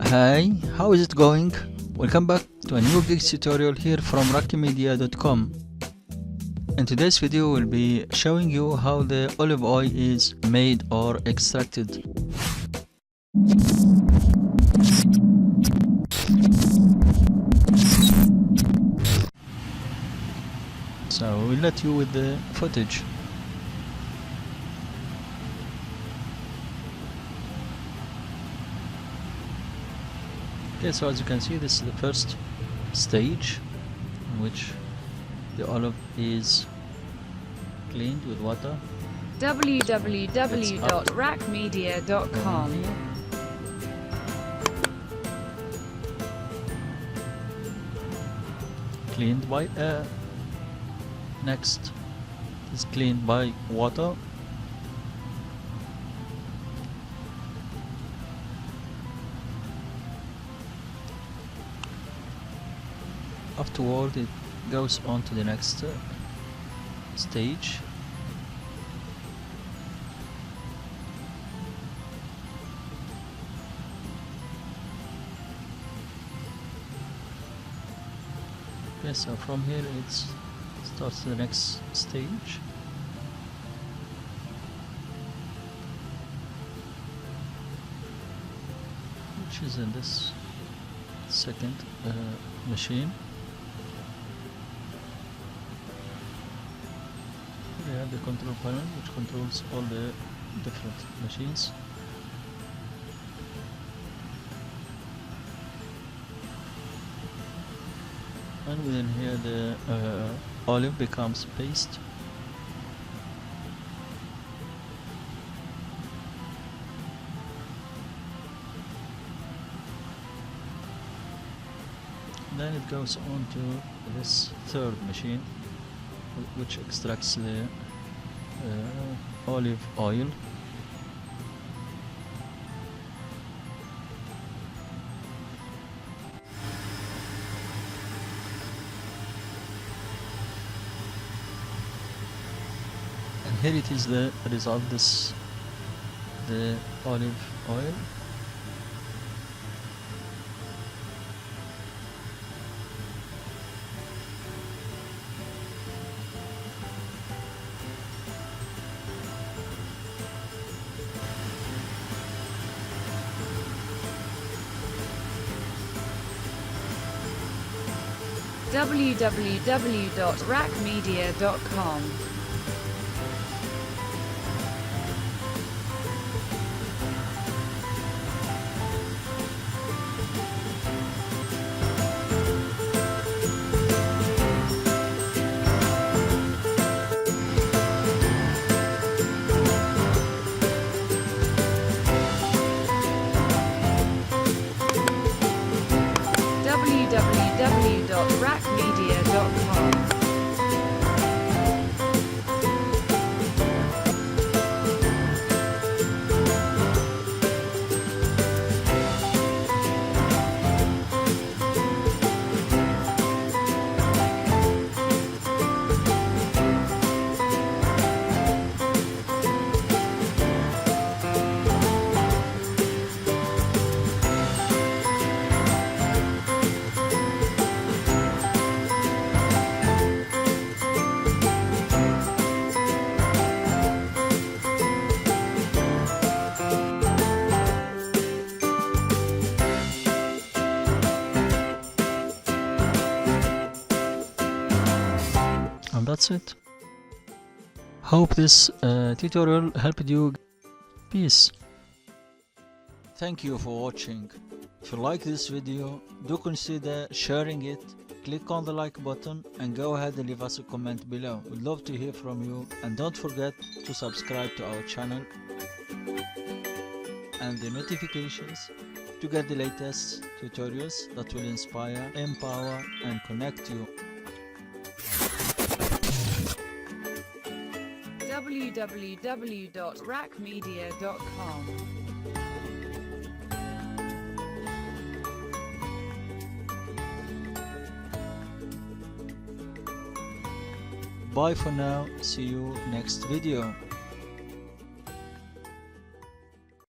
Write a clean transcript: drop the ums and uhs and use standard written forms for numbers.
Hi, how is it going? Welcome back to a new gigs tutorial here from Raqmedia.com. In today's video we'll be showing you how the olive oil is made or extracted. So we'll let you with the footage. Okay, so as you can see, this is the first stage in which the olive is cleaned with water. www.raqmedia.com. Cleaned by air. Next is cleaned by water. Afterward it goes on to the next stage. Okay, so from here it starts the next stage. Which is in this second machine. We have the control panel which controls all the different machines. And within here the olive becomes paste. Then it goes on to this third machine which extracts the olive oil. And here it is the result, the olive oil. www.raqmedia.com. www.raqmedia.com. And that's it. Hope this tutorial helped you. Peace. Thank you for watching. If you like this video, do consider sharing it. Click on the like button and go ahead and leave us a comment below. We'd love to hear from you, and don't forget to subscribe to our channel and the notifications to get the latest tutorials that will inspire, empower and connect you. www.raqmedia.com. Bye for now. See you next video.